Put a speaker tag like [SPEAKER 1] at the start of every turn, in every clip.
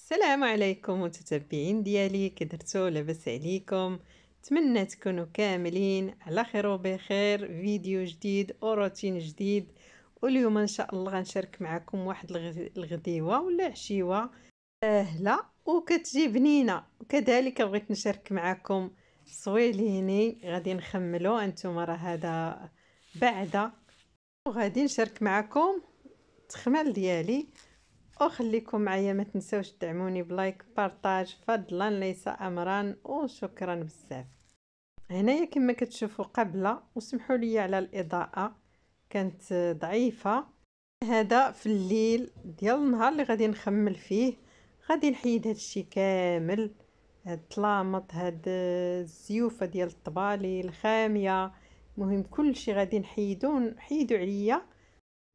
[SPEAKER 1] السلام عليكم متتبعين ديالي، كي درتو؟ لاباس عليكم؟ نتمنى تكونوا كاملين على خير وبخير. فيديو جديد وروتين جديد، واليوم ان شاء الله غنشارك معكم واحد الغديوه ولا عشيوه سهله وكتجي بنينه. وكذلك بغيت نشارك معكم صويليني غادي نخملو انتم، راه هذا بعدا، وغادي نشارك معكم التخمال ديالي. وخليكم معايا، ما تنسوش تدعموني بلايك بارطاج فضلا ليس امرا، وشكرا بزاف. هنايا كما كتشوفوا قبله، وسمحوا لي على الاضاءه كانت ضعيفه. هذا في الليل ديال النهار اللي غادي نخمل فيه، غادي نحيد هذا الشيء كامل، هاد الطلامط، هاد الزيوفه ديال الطبالي الخاميه، المهم كل شيء غادي نحيدو عليا.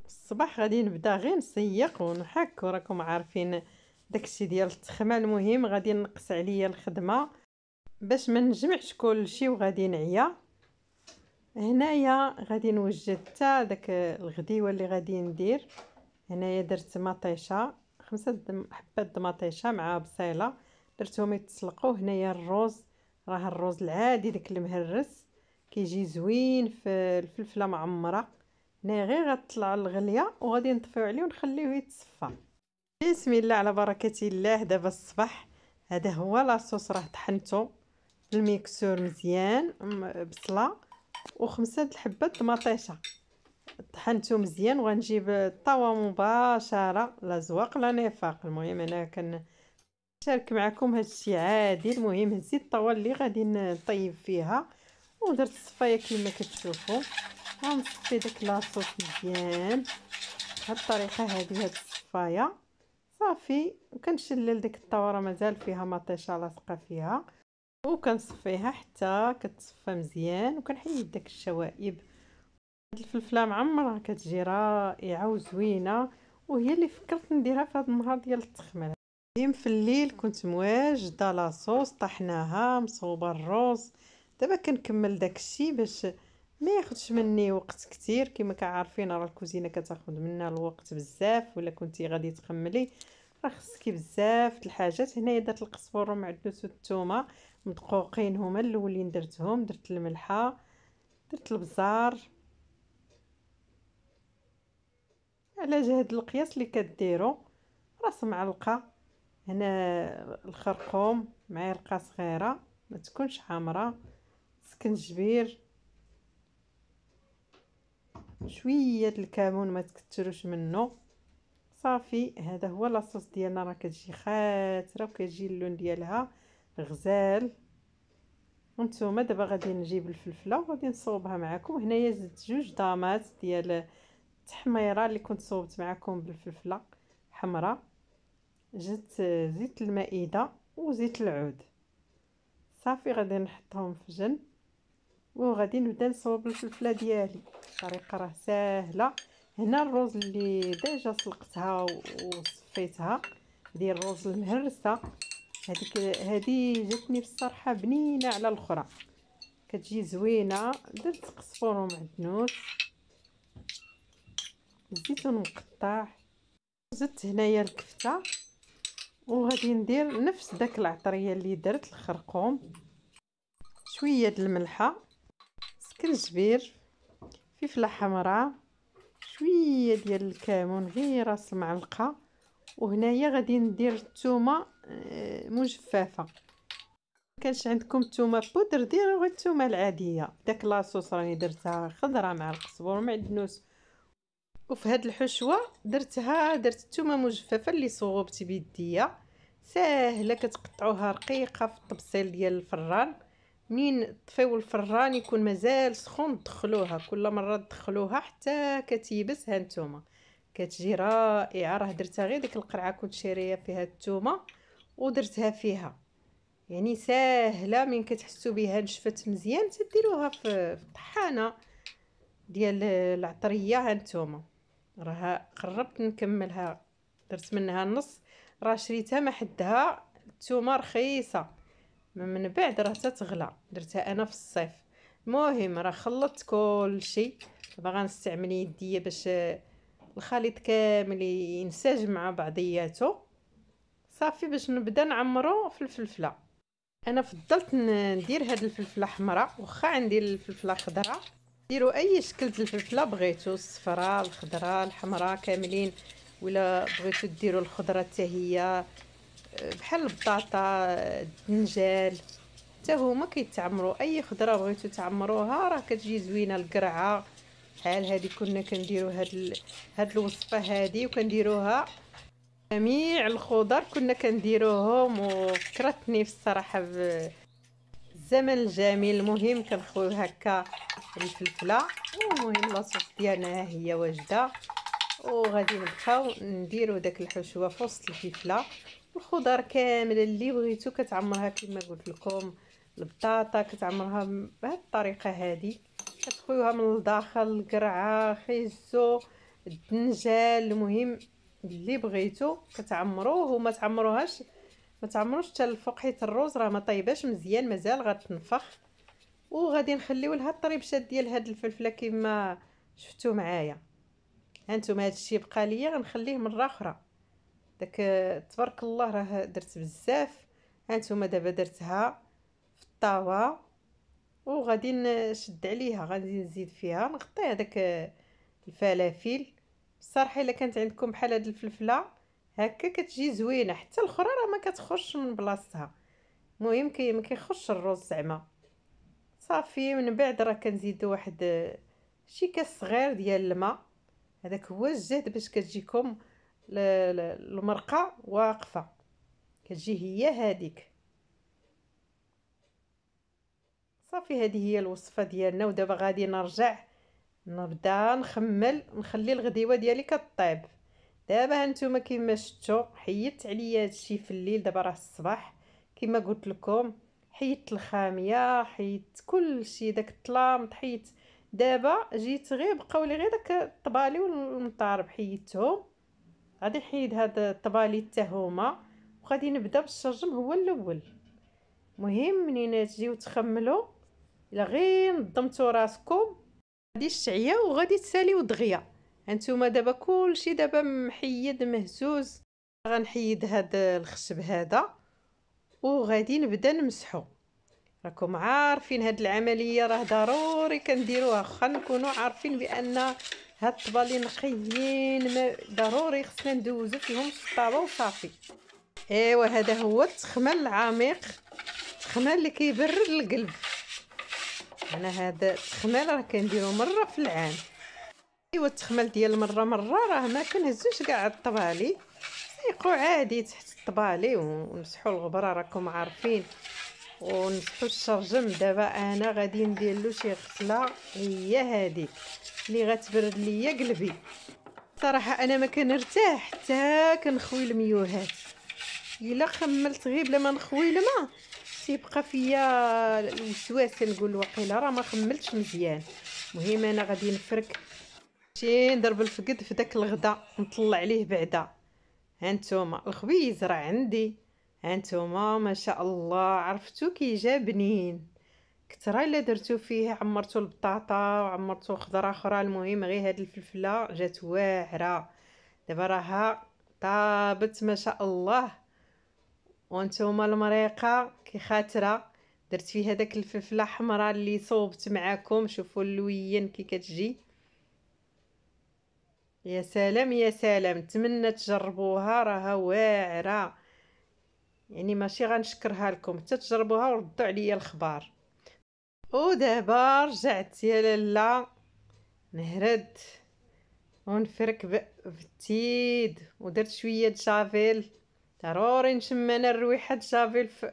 [SPEAKER 1] الصباح غادي نبدا غير نسيق ونحك، وراكم عارفين داكشي ديال التخمه. المهم غادي نقص عليا الخدمه باش ما نجمعش كلشي وغادي نعيا. هنايا غادي نوجد حتى داك الغديوه اللي غادي ندير. هنايا درت مطيشه، 5 حبات مطيشه مع بصيله درتهم يتسلقوا. هنايا الروز، راه الروز العادي داك المهرس كيجي زوين في الفلفله معمره. هنا غير غتطلع الغليه وغادي نطفيو عليه ونخليوه يتصفى. بسم الله على بركه الله. دابا الصباح هذا هو لاصوص، راه طحنته في الميكسور مزيان، بصله و5 الحبات مطيشه طحنته مزيان. وغنجيب الطاوه مباشره، لا زواق لا نفاق. المهم انا كنشارك معكم هذا الشيء عادي. المهم هزيت الطاوه اللي غادي نطيب فيها ودرت الصفايه كما كتشوفوا. غنصفي داك لاصوص مزيان بهاد الطريقه هذه، هاد الصفايه صافي. وكنشلل ديك الطاوره مازال فيها مطيشه لاصقه فيها، وكنصفيها حتى كتصفى مزيان. وكنحيد داك الشوائب. هاد الفلفله معمره كتجي رائعه وزوينه، وهي اللي فكرت نديرها في هذا النهار ديال التخمير. في الليل كنت مواجده لاصوص طحناها مصوبه الروز. دابا كنكمل داك الشيء باش ما ياخذش مني وقت كتير. كما كعارفين راه الكوزينه كتاخذ منا الوقت بزاف، ولا كنتي غادي تخملي راه خصكي بزاف د الحاجات. هنايا درت القزبر والمعدنوس والثومه مدقوقين، هما الاولين درتهم. درت الملحه، درت البزار على جهد القياس اللي كديروا، راس معلقه. هنا الخرقوم معلقه صغيره ما تكونش حمراء، سكنجبير، شويه الكمون ما تكثروش منه. صافي هذا هو لاصوص ديالنا، راه كتجي خاتره وكتجي اللون ديالها غزال. وانتم دابا غادي نجيب الفلفله وغادي نصوبها معكم. هنايا زدت 2 ضامات ديال التحميره اللي كنت صوبت معكم بالفلفله حمراء. زدت زيت المائده وزيت العود. صافي غادي نحطهم في جنب، وغادي نبدا نصوب الفلفله ديالي. الطريقه راه ساهله. هنا الروز اللي ديجا سلقتها وصفيتها ديال الروز المهرسه، هذه جاتني بصراحه بنينه على الاخرى، كتجي زوينه. درت قزبر ومعدنوس، الزيتون مقطع، زدت هنايا الكفته، وغادي ندير نفس داك العطريه اللي درت الخرقوم، شويه د الملحه، سكنجبير، فلفله حمراء، شويه ديال الكمون غير راس معلقه. وهنايا غادي ندير الثومه مجففه. كانش عندكم الثومه بودر ديروا غير الثومه العاديه. داك لاصوص راني درتها خضره مع القزبر والمعدنوس. وفي هاد الحشوه درت الثومه مجففه اللي صوبت بيديا، ساهله كتقطعوها رقيقه في الطبسيل ديال الفران. منين طفيو الفران يكون مازال سخون دخلوها، كل مره تدخلوها حتى كتيبس. ها نتوما كتجي رائعه. راه درتها غير ديك القرعه كنت شاريه فيها الثومه ودرتها فيها، يعني ساهله. من كتحسوا بها نشفت مزيان تديروها في الطحانه ديال العطريه. ها نتوما راه قربت نكملها، درت منها النص، راه شريتها ما حدها. الثومه رخيصه، من بعد راه تتغلى. درتها انا في الصيف. المهم راه خلطت كل شيء. باغا نستعمل يديا باش الخليط كامل ينسجم مع بعضياته. صافي باش نبدا نعمرو في الفلفله. انا فضلت ندير هاد الفلفله حمراء، واخا عندي الفلفله خضراء. ديروا اي شكل الفلفله بغيتو، الصفراء الخضراء الحمراء كاملين، ولا بغيتو ديروا الخضره حتى هي بحال البطاطا الدنجال حتى هما كيتعمروا. اي خضره بغيتو تعمروها راه كتجي زوينه. القرعه بحال هذه كنا كنديروا هاد الوصفه هذه، وكنديروها جميع الخضر كنا كنديروهم، وفكرتني في الصراحه بالزمن الجميل. المهم كنخويو هكا الفلفله، والمهم لاصوص ديالنا ها هي واجده، وغادي نبقاو نديرو داك الحشوه في وسط الفلفله. الخضر كامله اللي بغيتو كتعمرها كما قلت لكم. البطاطا كتعمرها بهذه الطريقه هذه، كتخويوها من الداخل، القرعه خيزو الدنجال، المهم اللي بغيتو كتعمروه. وما تعمروهاش ما تعمروش حتى الفوق، حيت الروز راه ما طيباش مزيان، مازال غتنفخ. وغادي نخليو لها الطريبشات ديال هاد الفلفله كما شفتوا معايا. هانتوما هادشي بقى ليا غنخليه مره اخرى. داك تبارك الله راه درت بزاف. هانتوما دابا درتها في الطاوه، وغادي نشد عليها، غادي نزيد فيها نغطي هذاك الفلافل. بصراحه الا كانت عندكم بحال هاد الفلفله هكا كتجي زوينه، حتى الاخرى راه ما كتخرجش من بلاصتها. المهم ما كيخش الرز زعما. صافي من بعد راه كنزيدو واحد شي كاس صغير ديال الماء. هذاك هو الجهد باش كتجيكم المرقه واقفه، كتجي هي هذيك. صافي هذه هي الوصفه ديالنا. ودابا غادي نبدا نخمل، نخلي الغديوه ديالي كطيب. دابا هانتوما كما شفتوا حيدت عليا هادشي في الليل، دابا راه الصباح كما قلت لكم. حيدت الخاميه، حيدت كل شيء، داك الطلام حيدت. دابا جيت غير بقاو لي غير داك الطبالي والمطارب حيدتهم. غادي نحيد هاد الطبالي حتى هما، وغادي نبدا بالشرجم هو الاول. مهم منين تجيو تخملوا، الا غير نظمتوا راسكم غادي الشعيه وغادي تساليو دغيا. هانتوما دابا كلشي دابا محيد مهزوز. غنحيد هاد الخشب هذا، وغادي نبدا نمسحو. راكم عارفين هاد العمليه راه ضروري كنديروها، واخا نكونوا عارفين بان هاد الطبالي نقيين ما ضروري خصنا ندوزو فيهم الشطابه وصافي. ايوا هذا هو التخمل العميق، التخمل اللي كيبرد القلب. انا هذا التخمل راه كنديرو مره في العام. ايوا التخمل ديال مره راه ما كنهزوش كاع الطبالي، نسيقو عادي تحت الطبالي ونمسحو الغبره راكم عارفين، ونمسحو الشرجم. دابا انا غادي ندير له شي غسله هي هذيك اللي غتبرد ليا قلبي. صراحه انا ما كنرتاح حتى كنخوي الميوهات. الا خملت غير بلا ما نخوي الماء تيبقى فيا الوسواس، نقول واقيلا راه ما خملتش مزيان. المهم انا غادي نفرك شي ندرب الفقد في داك الغدا نطلع عليه بعدا. هانتوما الخبيز راه عندي، هانتوما ما شاء الله عرفتو كي جا بنين. كثر الا درتو فيه عمرتو البطاطا وعمرتو خضره اخرى. المهم غير هاد الفلفله جات واعره. دابا راها طابت ما شاء الله. وانتوما المريقه كي خاطره درت فيها داك الفلفله حمراء اللي صوبت معاكم. شوفوا اللوين كي كتجي، يا سلام يا سلام. نتمنى تجربوها راها واعره، يعني ماشي غنشكرها لكم حتى تجربوها وردوا عليا الخبار. ودابا رجعت يا لاله نهرد ونفرك بالتيد، ودرت شويه جافيل. ضروري نشم انا الرويحه جافيل في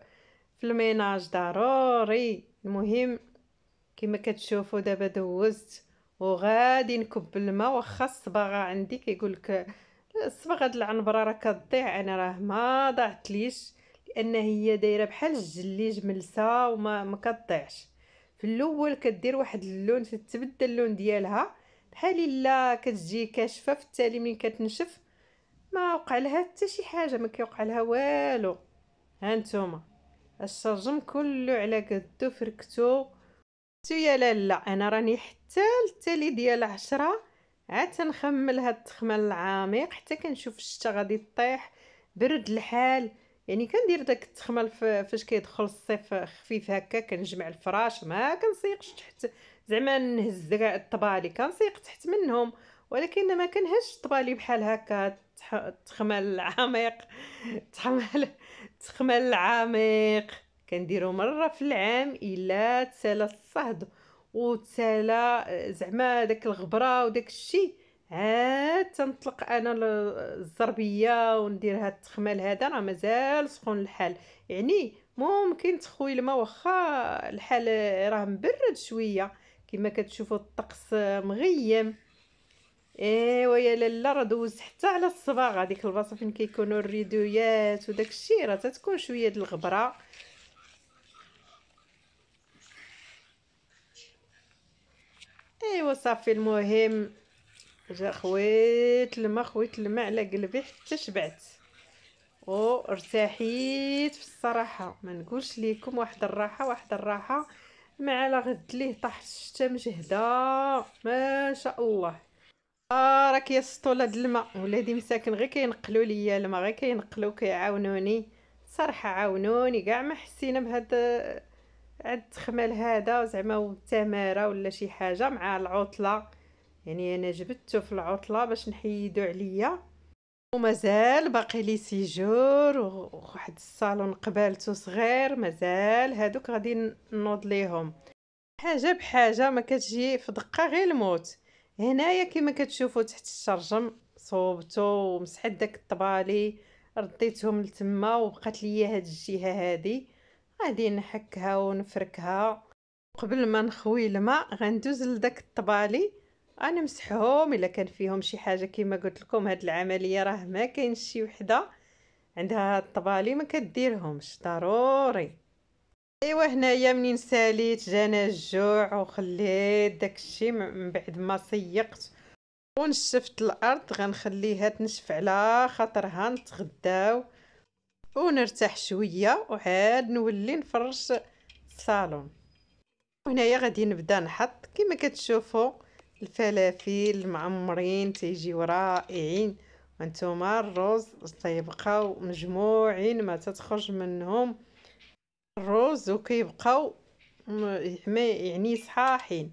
[SPEAKER 1] الميناج ضروري. المهم كما كتشوفوا دابا دوزت وغادي نكب الماء. واخا الصباغه عندي كيقول لك الصباغه د العنبره راه كتضيع، انا راه ما ضاعتليش لان هي دايره بحال الجليج ملسه وما كتضيعش. في الاول كدير واحد اللون تتبدل اللون ديالها بحال الا كتجي كاشفه، في التالي ملي كتنشف ما وقع لها حتى شي حاجه، ما كيوقع لها والو. هانتوما الشرجم كله على قدو فركتو يا لاله. انا راني حتى التالي ديال 10 عاد تنخمل هاد التخمل العميق حتى كنشوف الشتا غادي طيح. برد الحال. يعني كندير داك التخمه فاش كيدخل الصيف خفيف هكا، كنجمع الفراش ما كنسيقش تحت، زعما نهز كاع الطبالي كنسيق تحت منهم، ولكن ما كنهزش الطبالي بحال هكا التخمه العميق. التخمه التخمه العميق كنديرو مره في العام الا تسالى الصهد وتسالى زعما داك الغبره وداك الشيء، عاد تنطلق انا الزربيه وندير هاد التخمال هذا، راه مازال سخون الحال. يعني ممكن تخوي الماء واخا الحال راه مبرد شويه كما كتشوفوا الطقس مغيم. ايوا يا لاله راه دوز حتى على الصباغه، هذيك البلاصه فين كيكونوا الريدويات وداك الشيء راه تتكون شويه د الغبره. ايوا صافي المهم جا خويت الماء على قلبي حتى شبعت ارتاحيت في الصراحه، ما نقولش ليكم واحد الراحه واحد الراحه. مع لا غد ليه طاح الشتا مجهده ما شاء الله. راك يا سطوله د الماء، ولادي مساكن غير كينقلوا ليا الماء، غير كينقلوا كيعاونوني صراحه، عاونوني كاع ما حسينا بهاد عاد التخمال هذا زعما والتماره ولا شي حاجه مع العطله. يعني انا جبدته في العطله باش نحيدو عليا، ومازال باقي لي سيجور وواحد الصالون قبالته صغير مازال هادوك غادي نوض ليهم حاجه بحاجه، ما كتجي في دقه غير الموت. هنايا كما كتشوفوا تحت الشرجم صوبته ومسحت داك الطبالي، رديتهم لتما وبقات ليا هاد الجهه هادي غادي نحكها ونفركها. قبل ما نخوي الماء غندوز لداك الطبالي غنمسحهم الا كان فيهم شي حاجه. كما قلت لكم هاد العمليه راه ما كاينش شي وحده عندها هاد الطبالي ما كديرهمش ضروري. ايوا هنايا منين ساليت جانا الجوع وخليت داكشي من بعد ما سيقت ونشفت الارض غنخليها تنشف على خاطرها نتغداو ونرتاح شويه وعاد نولي نفرش الصالون. وهنايا غادي نبدا نحط كما كتشوفوا الفلافل المعمرين تيجيو رائعين، وانتم الرز تيبقاو مجموعين ما تتخرج منهم الرز وكيبقاو يعني صحاحين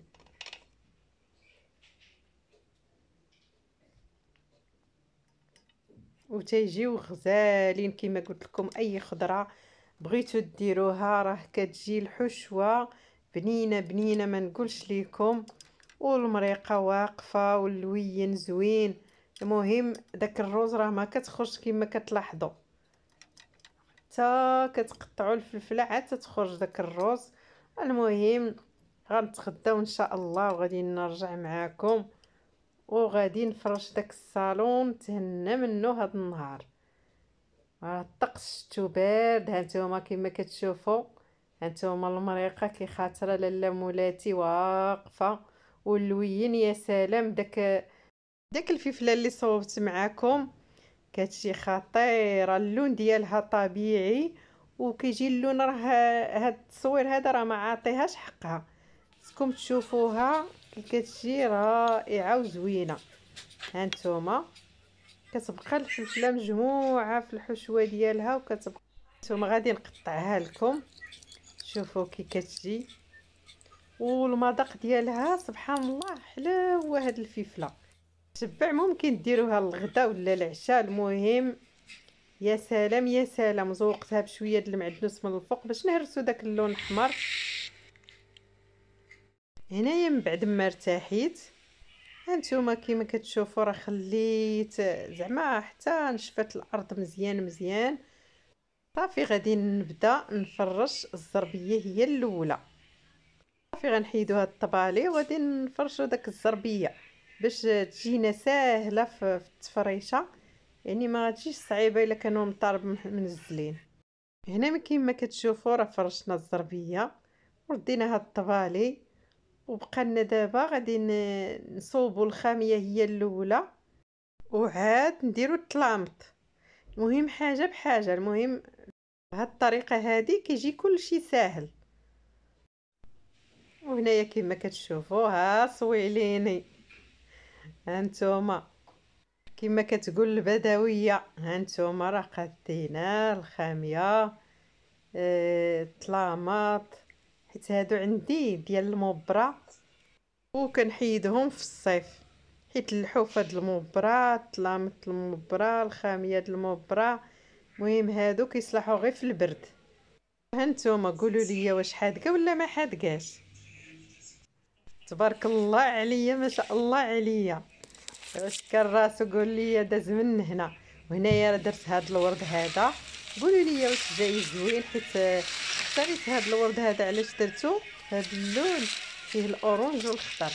[SPEAKER 1] وتيجيو غزالين. كما قلت لكم اي خضره بغيتو ديروها راه كتجي الحشوه بنينه بنينه ما نقولش ليكم، والمريقه واقفه واللوين زوين. المهم داك الروز راه ما كتخرج كما كتلاحظوا، حتى كتقطعوا الفلفله عاد تتخرج داك الروز. المهم غنتغداو ان شاء الله وغادي نرجع معاكم وغادي نفرش داك الصالون تهنى منه هاد النهار. الطقس شتو بارد، هانتوما كما كتشوفوا هانتوما المريقه كي خاطره لاله مولاتي واقفه واللوين يا سلام. داك الفلفله اللي صوبت معاكم كتجي خطيره، اللون ديالها طبيعي وكيجي اللون راه هاد التصوير هذا راه ما عاطيهاش حقها، خصكم تشوفوها كي كتجي رائعه وزوينه. هانتوما كتبقى الفلفله مجموعه في الحشوه ديالها وكتبقى. نتوما غادي نقطعها لكم شوفوا كي كتجي، والمذاق ديالها سبحان الله حلاوه هاد الفلفله تشبع. ممكن ديروها للغدا ولا العشاء. المهم يا سلام يا سلام، زوقتها بشويه د المعدنوس من الفوق باش نهرسو داك اللون الاحمر. هنايا من بعد ما ارتاحيت هانتوما كيما كتشوفوا راه خليت زعما حتى نشفت الارض مزيان مزيان. صافي غادي نبدا نفرش الزربيه هي الاولى. صافي غنحيدو هاد الطبالي وغادي نفرشوا داك الزربيه باش تجينا ساهله في التفريشه، يعني ما غاتجيش صعيبه الا كانوا مطارب منزلين. هنا كيما كتشوفوا راه فرشنا الزربيه وردينا هاد الطبالي، وبقى لنا دابا غادي نصوبوا الخاميه هي الاولى وعاد نديروا الطلامط. المهم حاجه بحاجه، المهم بهاد الطريقه هذه كيجي كلشي ساهل. وهنايا كما كتشوفوا ها صويليني هانتوما كما كتقول البدويه. هانتوما راه قادينا الخاميه، الطلاماط، حيت هادو عندي ديال المبرة وكنحيدهم في الصيف، حيت اللحوف هاد المبرة، الطلامط المبرة، الخاميه د المبرة، المهم هادو كيصلحوا غير في البرد. هانتوما قولوا لي واش حادقه ولا ما حادقاش؟ تبارك الله عليا، ما شاء الله عليا. واش كان راسو قول لي داز من هنا. وهنايا راه درت هاد الورد هذا، قولوا لي واش جاي زوين، حيت اختاريت هاد الورد هذا. علاش درتو هاد اللون؟ فيه الاورانج والخضر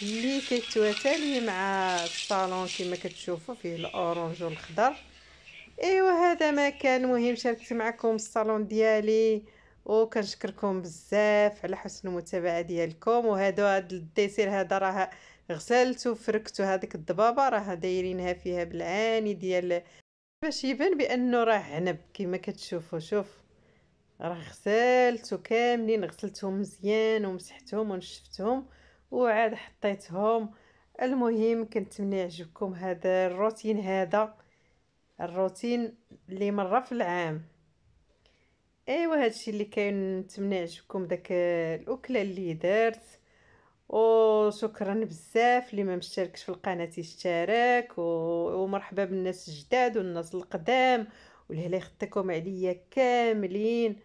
[SPEAKER 1] اللي كيتواتالي مع الصالون كما كتشوفوا، فيه الاورانج والخضر. ايوا هذا ما كان. المهم شاركت معكم الصالون ديالي، وكنشكركم بزاف على حسن المتابعه ديالكم. هاد الديسير هذا راه غسلت وفركت، هذيك الضبابه راه دايرينها فيها بالعاني ديال باش يبان بانه راه عنب كما كتشوفوا. شوف راه غسلت كاملين، غسلتهم مزيان ومسحتهم ونشفتهم وعاد حطيتهم. المهم كنتمنى يعجبكم هذا الروتين، هذا الروتين اللي مره في العام. ايوا هادشي اللي كاين. نتمنى يعجبكم داك الاكله اللي درت. وشكرا بزاف اللي ما مشتركش في القناه يشترك، ومرحبا بالناس الجداد والناس القدام، والهلا يخطيكم عليا كاملين.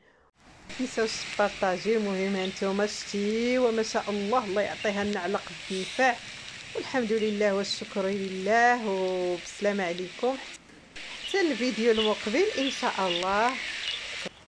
[SPEAKER 1] متنساوش تبارطاجي. المهم هانتوما شتي وما شاء الله، الله يعطيها لنا على قد النفع، والحمد لله والشكر لله. وبسلامه عليكم حتى الفيديو المقبل ان شاء الله.